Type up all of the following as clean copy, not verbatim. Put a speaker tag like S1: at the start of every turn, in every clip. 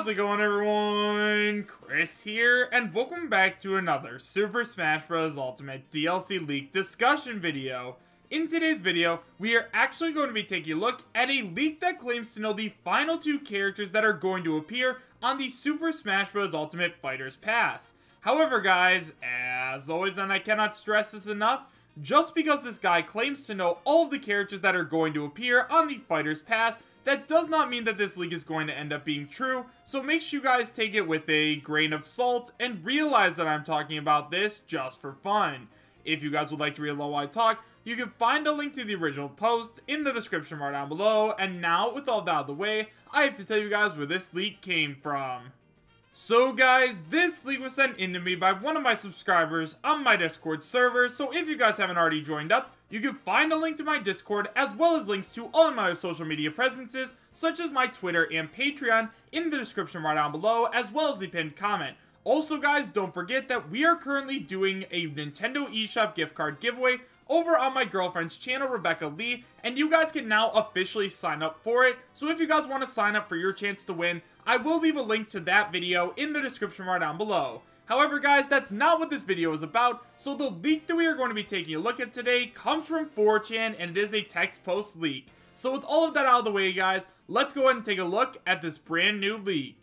S1: How's it going, everyone? Chris here, and welcome back to another Super Smash Bros. Ultimate DLC leak discussion video. In today's video, we are actually going to be taking a look at a leak that claims to know the final two characters that are going to appear on the Super Smash Bros. Ultimate Fighters Pass. However, guys, as always, and I cannot stress this enough, just because this guy claims to know all of the characters that are going to appear on the Fighters Pass, that does not mean that this leak is going to end up being true, so make sure you guys take it with a grain of salt and realize that I'm talking about this just for fun. If you guys would like to read along while I talk, you can find a link to the original post in the description bar down below, and now, with all that out of the way, I have to tell you guys where this leak came from. So guys, this leak was sent in to me by one of my subscribers on my Discord server, so if you guys haven't already joined up, you can find a link to my Discord as well as links to all of my social media presences, such as my Twitter and Patreon, in the description right down below, as well as the pinned comment. Also guys, don't forget that we are currently doing a Nintendo eShop gift card giveaway over on my girlfriend's channel, Rebecca Lee, and you guys can now officially sign up for it. So if you guys want to sign up for your chance to win, I will leave a link to that video in the description bar down below. However guys, that's not what this video is about, so the leak that we are going to be taking a look at today comes from 4chan, and it is a text post leak. So with all of that out of the way guys, let's go ahead and take a look at this brand new leak.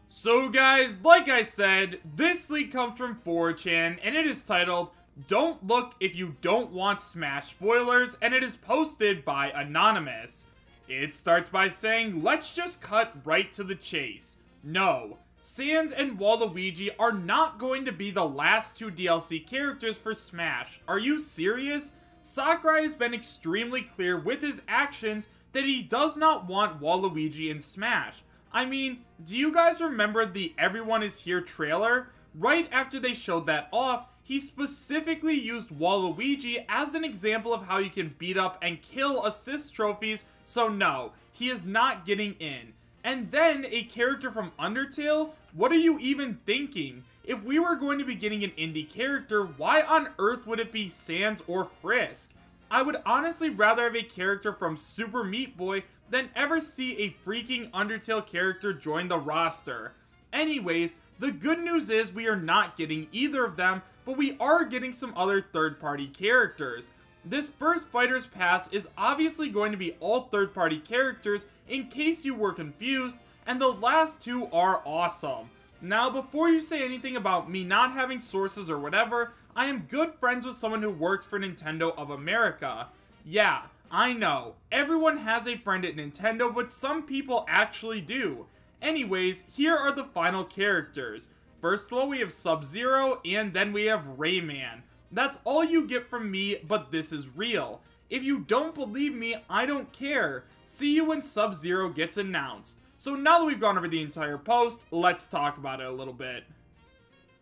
S1: So guys, like I said, this leak comes from 4chan, and it is titled, "Don't Look If You Don't Want Smash Spoilers," and it is posted by Anonymous. It starts by saying, "Let's just cut right to the chase. No, Sans and Waluigi are not going to be the last two DLC characters for Smash. Are you serious? Sakurai has been extremely clear with his actions that he does not want Waluigi in Smash. I mean, do you guys remember the Everyone Is Here trailer? Right after they showed that off, he specifically used Waluigi as an example of how you can beat up and kill assist trophies, so no, he is not getting in. And then a character from Undertale? What are you even thinking? If we were going to be getting an indie character, why on earth would it be Sans or Frisk? I would honestly rather have a character from Super Meat Boy than ever see a freaking Undertale character join the roster. Anyways, the good news is we are not getting either of them, but we are getting some other third-party characters. This first Fighters Pass is obviously going to be all third-party characters in case you were confused, and the last two are awesome. Now, before you say anything about me not having sources or whatever, I am good friends with someone who works for Nintendo of America. Yeah, I know, everyone has a friend at Nintendo, but some people actually do. Anyways, here are the final characters. First of all, we have Sub-Zero, and then we have Rayman. That's all you get from me, but this is real. If you don't believe me, I don't care. See you when Sub-Zero gets announced. So now that we've gone over the entire post, let's talk about it a little bit.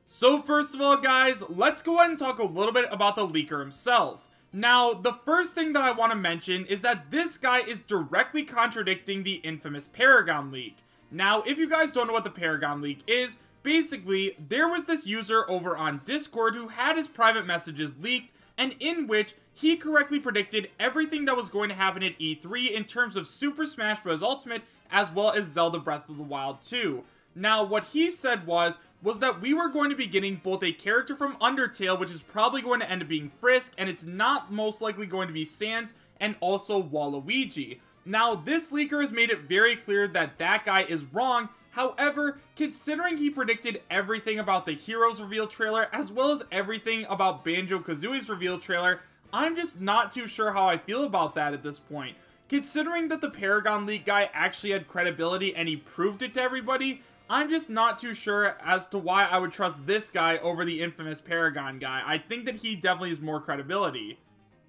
S1: So first of all guys, let's go ahead and talk a little bit about the leaker himself. Now, the first thing that I want to mention is that this guy is directly contradicting the infamous Paragon leak. Now, if you guys don't know what the Paragon leak is, basically, there was this user over on Discord who had his private messages leaked, and in which he correctly predicted everything that was going to happen at E3 in terms of Super Smash Bros. Ultimate, as well as Zelda Breath of the Wild 2. Now, what he said was that we were going to be getting both a character from Undertale, which is probably going to end up being Frisk, and it's not most likely going to be Sans, and also Waluigi. Now, this leaker has made it very clear that that guy is wrong. However, considering he predicted everything about the Heroes reveal trailer, as well as everything about Banjo-Kazooie's reveal trailer, I'm just not too sure how I feel about that at this point. Considering that the Paragon leak guy actually had credibility and he proved it to everybody, I'm just not too sure as to why I would trust this guy over the infamous Paragon guy. I think that he definitely has more credibility.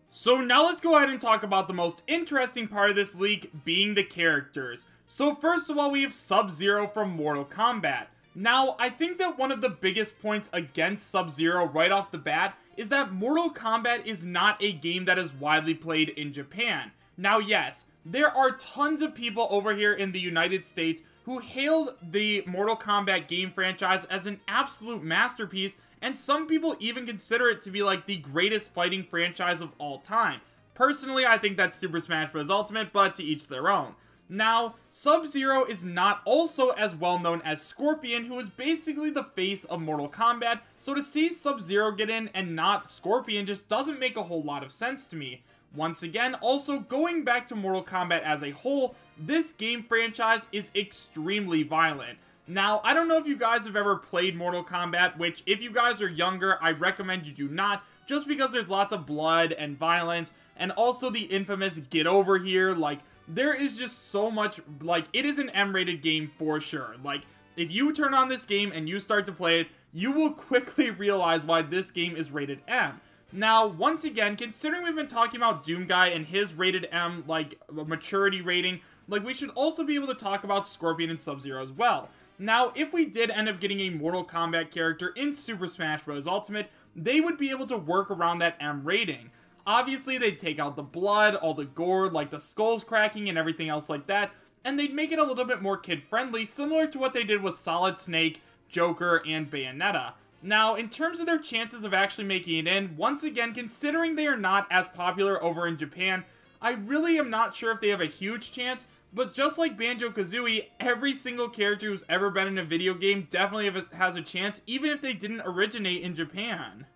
S1: So now let's go ahead and talk about the most interesting part of this leak, being the characters. So first of all, we have Sub-Zero from Mortal Kombat. Now, I think that one of the biggest points against Sub-Zero right off the bat is that Mortal Kombat is not a game that is widely played in Japan. Now yes, there are tons of people over here in the United States who hailed the Mortal Kombat game franchise as an absolute masterpiece, and some people even consider it to be like the greatest fighting franchise of all time. Personally, I think that's Super Smash Bros. Ultimate, but to each their own. Now, Sub-Zero is not also as well known as Scorpion, who is basically the face of Mortal Kombat, so to see Sub-Zero get in and not Scorpion just doesn't make a whole lot of sense to me. Once again, also going back to Mortal Kombat as a whole, this game franchise is extremely violent. Now, I don't know if you guys have ever played Mortal Kombat, which if you guys are younger, I recommend you do not, just because there's lots of blood and violence, and also the infamous get over here. Like, there is just so much, like, it is an M-rated game for sure. Like, if you turn on this game and you start to play it, you will quickly realize why this game is rated M. Now, once again, considering we've been talking about Doomguy and his rated M, like, maturity rating, like, we should also be able to talk about Scorpion and Sub-Zero as well. Now, if we did end up getting a Mortal Kombat character in Super Smash Bros. Ultimate, they would be able to work around that M rating. Obviously, they'd take out the blood, all the gore, like the skulls cracking and everything else like that, and they'd make it a little bit more kid-friendly, similar to what they did with Solid Snake, Joker, and Bayonetta. Now, in terms of their chances of actually making it in, once again, considering they are not as popular over in Japan, I really am not sure if they have a huge chance, but just like Banjo-Kazooie, every single character who's ever been in a video game definitely has a chance, even if they didn't originate in Japan.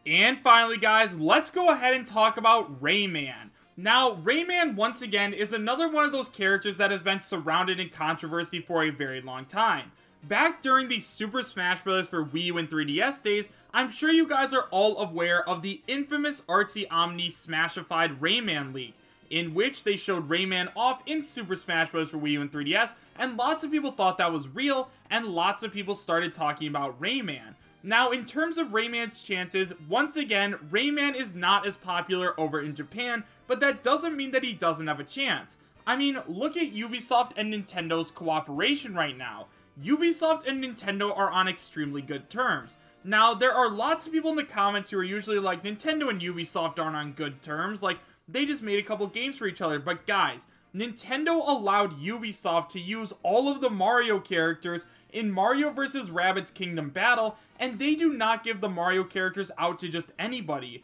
S1: And finally, guys, let's go ahead and talk about Rayman. Now, Rayman, once again, is another one of those characters that has been surrounded in controversy for a very long time. Back during the Super Smash Bros. For Wii U and 3DS days, I'm sure you guys are all aware of the infamous Artsy Omni Smashified Rayman leak, in which they showed Rayman off in Super Smash Bros. For Wii U and 3DS, and lots of people thought that was real, and lots of people started talking about Rayman. Now, in terms of Rayman's chances, once again, Rayman is not as popular over in Japan, but that doesn't mean that he doesn't have a chance. I mean, look at Ubisoft and Nintendo's cooperation right now. Ubisoft and Nintendo are on extremely good terms. Now, there are lots of people in the comments who are usually like, Nintendo and Ubisoft aren't on good terms, like, they just made a couple games for each other, but guys, Nintendo allowed Ubisoft to use all of the Mario characters in Mario vs. Rabbids Kingdom Battle, and they do not give the Mario characters out to just anybody.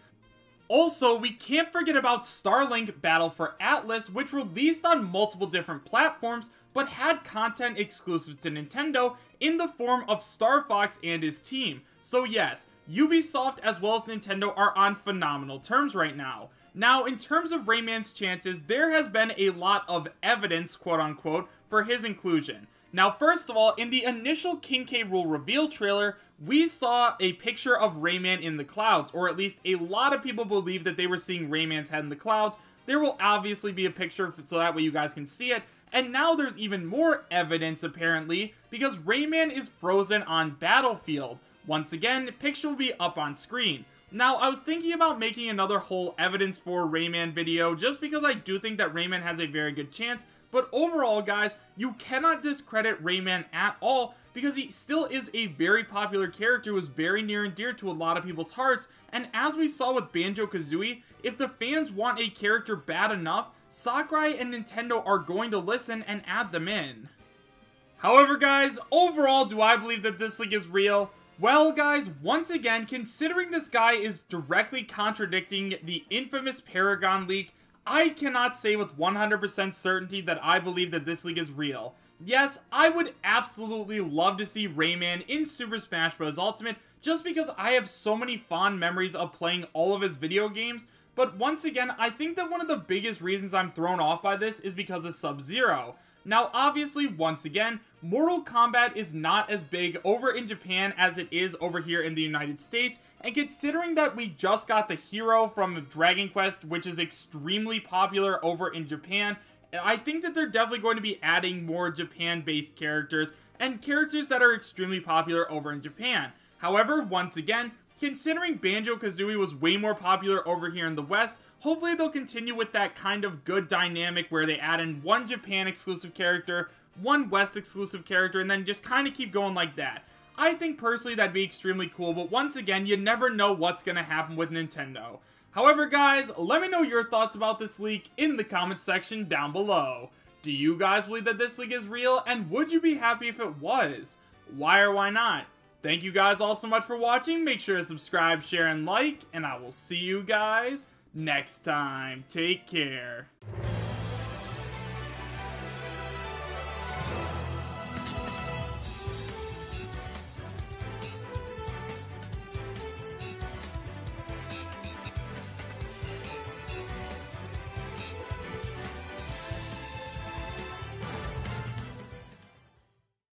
S1: Also, we can't forget about Starlink Battle for Atlas, which released on multiple different platforms, but had content exclusive to Nintendo in the form of Star Fox and his team. So yes, Ubisoft as well as Nintendo are on phenomenal terms right now. Now, in terms of Rayman's chances, there has been a lot of evidence, quote-unquote, for his inclusion. Now, first of all, in the initial King K. Rool reveal trailer, we saw a picture of Rayman in the clouds, or at least a lot of people believe that they were seeing Rayman's head in the clouds. There will obviously be a picture so that way you guys can see it, and now there's even more evidence, apparently, because Rayman is frozen on Battlefield. Once again, the picture will be up on screen. Now, I was thinking about making another whole evidence for Rayman video, just because I do think that Rayman has a very good chance, but overall, guys, you cannot discredit Rayman at all, because he still is a very popular character who is very near and dear to a lot of people's hearts, and as we saw with Banjo-Kazooie, if the fans want a character bad enough, Sakurai and Nintendo are going to listen and add them in. However, guys, overall, do I believe that this leak is real? Well, guys, once again, considering this guy is directly contradicting the infamous Paragon leak, I cannot say with 100% certainty that I believe that this leak is real. Yes, I would absolutely love to see Rayman in Super Smash Bros. Ultimate, just because I have so many fond memories of playing all of his video games, but once again, I think that one of the biggest reasons I'm thrown off by this is because of Sub-Zero. Now, obviously, once again, Mortal Kombat is not as big over in Japan as it is over here in the United States, and considering that we just got the hero from Dragon Quest, which is extremely popular over in Japan, I think that they're definitely going to be adding more Japan-based characters, and characters that are extremely popular over in Japan. However, once again, considering Banjo-Kazooie was way more popular over here in the West, hopefully they'll continue with that kind of good dynamic where they add in one Japan exclusive character, one West exclusive character, and then just kind of keep going like that. I think personally that'd be extremely cool, but once again, you never know what's going to happen with Nintendo. However, guys, let me know your thoughts about this leak in the comments section down below. Do you guys believe that this leak is real, and would you be happy if it was? Why or why not? Thank you guys all so much for watching. Make sure to subscribe, share, and like, and I will see you guys next time. Take care.